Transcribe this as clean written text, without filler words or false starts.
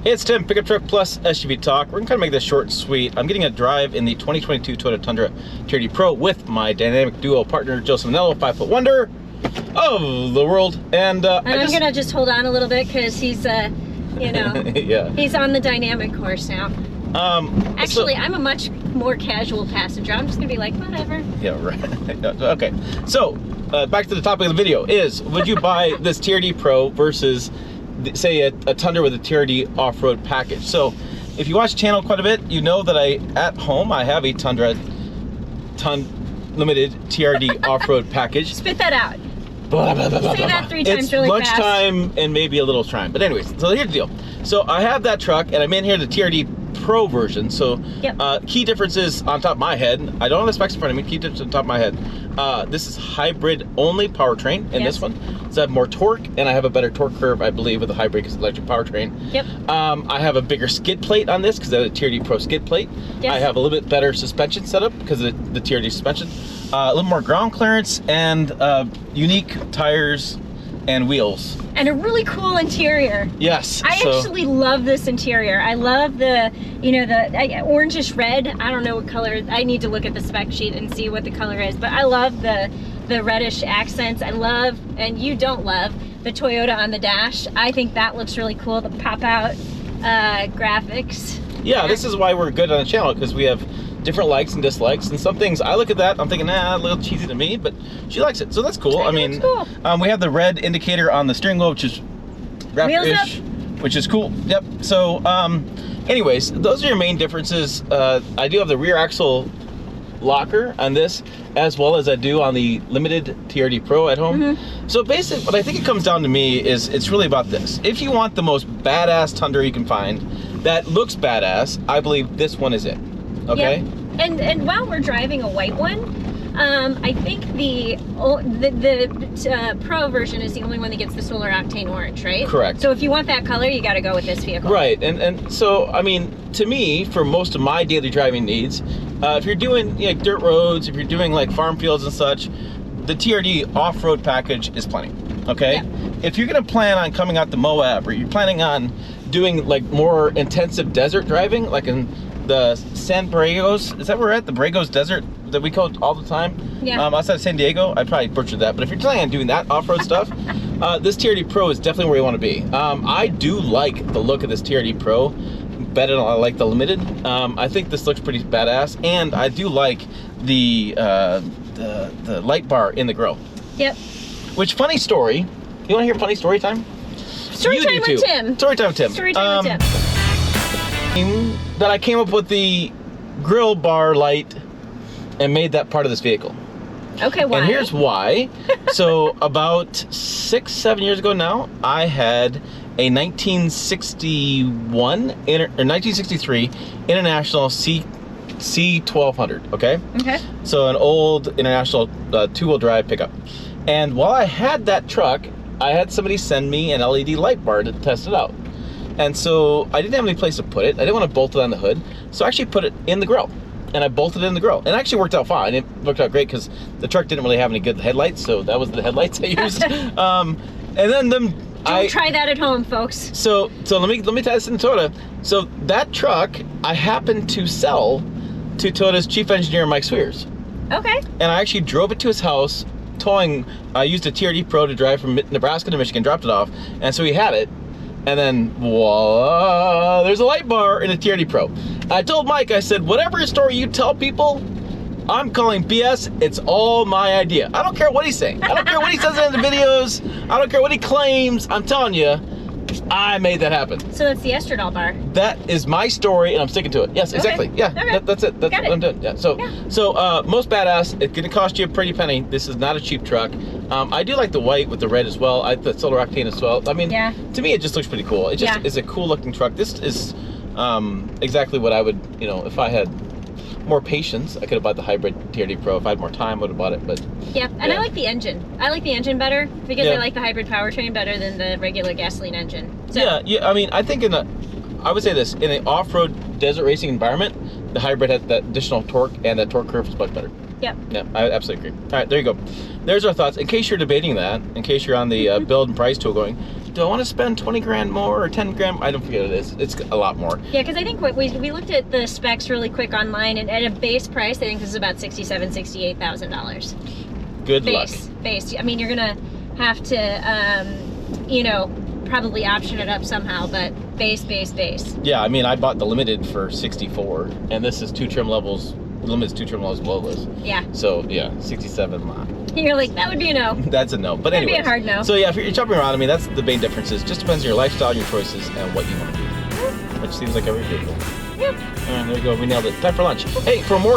Hey, it's Tim, Pickup Truck Plus SUV Talk. We're gonna kind of make this short and sweet. I'm getting a drive in the 2022 Toyota Tundra TRD Pro with my dynamic duo partner, Joseph Manello, 5-foot wonder of the world. And I'm gonna just hold on a little bit because he's, you know, yeah, he's on the dynamic horse now. Actually, I'm a much more casual passenger. I'm just gonna be like, whatever. Yeah, right. Okay, so back to the topic of the video is, would you buy this TRD Pro versus say a Tundra with a TRD Off-Road package? So if you watch the channel quite a bit, you know that at home I have a Tundra Limited TRD Off-Road package. Spit that out. Say that 3 times it's really fast. It's lunchtime and maybe a little time. But anyways, so here's the deal. So I have that truck and I'm in here the TRD Pro version. So key differences on top of my head. I don't have the specs in front of me. Key differences on top of my head. This is hybrid only powertrain in this one. So I have more torque and I have a better torque curve, I believe, with the hybrid electric powertrain. Yep. I have a bigger skid plate on this because I have a TRD Pro skid plate. Yes. I have a little bit better suspension setup because of the TRD suspension. A little more ground clearance and unique tires and wheels. And a really cool interior. Yes. I actually love this interior. I love the, you know, the orangish red. I don't know what color. I need to look at the spec sheet and see what the color is. But I love the reddish accents. I love, and you don't love, the Toyota on the dash. I think that looks really cool. The pop-out graphics. Yeah, this is why we're good on the channel, because we have different likes and dislikes, and some things I look at that, I'm thinking, nah, a little cheesy to me, but she likes it, so that's cool. I mean, cool. We have the red indicator on the steering wheel, which is raptor-ish, which is cool. Yep. So, anyways, those are your main differences. I do have the rear axle locker on this, as well as I do on the Limited TRD Pro at home. So basically, what I think it comes down to me is it's really about this. If you want the most badass Tundra you can find that looks badass, I believe this one is it. Okay. Yep. And while we're driving a white one, I think the Pro version is the only one that gets the solar octane orange, right? Correct. So if you want that color, you got to go with this vehicle. Right. And so, I mean, to me, for most of my daily driving needs, if you're doing like dirt roads, if you're doing like farm fields and such, the TRD Off-Road package is plenty. Okay. Yep. If you're gonna plan on coming out to Moab, or you're planning on doing like more intensive desert driving, like in the San Borregos, is that where we're at? The Borregos Desert that we call it all the time? Yeah. Outside of San Diego, I probably butchered that. But if you're planning on doing that off-road stuff, this TRD Pro is definitely where you want to be. I do like the look of this TRD Pro better than I like the Limited. I think this looks pretty badass, and I do like the light bar in the grille. Yep. Which, funny story, you want to hear funny story time? Story time with Tim. Story time with Tim. Story time with Tim. That I came up with the grill bar light and made that part of this vehicle. Okay, why? And here's why. So about 6-7 years ago now, I had a 1963 International C1200. Okay. Okay. So an old International 2-wheel drive pickup. And while I had that truck, I had somebody send me an LED light bar to test it out. And so I didn't have any place to put it. I didn't want to bolt it on the hood. So I actually put it in the grill. And I bolted it in the grill. And it actually worked out fine. It worked out great because the truck didn't really have any good headlights. So that was the headlights I used. And then don't try that at home, folks. So let me tie this into Toyota. So that truck I happened to sell to Toyota's chief engineer, Mike Swears. Okay. And I actually drove it to his house, towing. I used a TRD Pro to drive from Nebraska to Michigan, dropped it off. And so he had it. And then, voila, there's a light bar in a TRD Pro. I told Mike, I said, whatever story you tell people, I'm calling BS. It's all my idea. I don't care what he's saying. I don't care what he says in the videos. I don't care what he claims. I'm telling you, I made that happen. So that's the Estradol bar. That is my story, and I'm sticking to it. Yes, exactly. Okay. Yeah, okay. That's it. That's what I'm doing. Yeah. So most badass. It's gonna cost you a pretty penny. This is not a cheap truck. I do like the white with the red as well. The solar octane as well. I mean, to me, it just looks pretty cool. It just is a cool looking truck. This is exactly what I would, you know, if I had more patience, I could have bought the hybrid TRD Pro. If I had more time, I would have bought it. But and I like the engine. I like the engine better because I like the hybrid powertrain better than the regular gasoline engine. So. Yeah. I mean, I think I would say this, in an off-road desert racing environment, the hybrid had that additional torque, and that torque curve is much better. Yep. Yeah, I absolutely agree. All right, there you go. There's our thoughts. In case you're debating that, in case you're on the build and price tool going, do I want to spend 20 grand more or 10 grand? I don't forget what it is. It's a lot more. Yeah, because I think we looked at the specs really quick online, and at a base price, I think this is about $68,000. Good luck. Base. I mean, you're gonna have to, you know, probably option it up somehow, but base. Yeah, I mean, I bought the Limited for 64, and this is 2 trim levels. The Limited's 2 trim levels below this. Yeah. So yeah, 67. You're like, that would be a no. That's a no. But That'd anyway. be a hard no. So yeah, if you're jumping around, I mean, that's the main differences. Just depends on your lifestyle, your choices, and what you want to do. Which seems like every vehicle. Yep. There you go. We nailed it. Time for lunch. Hey, for more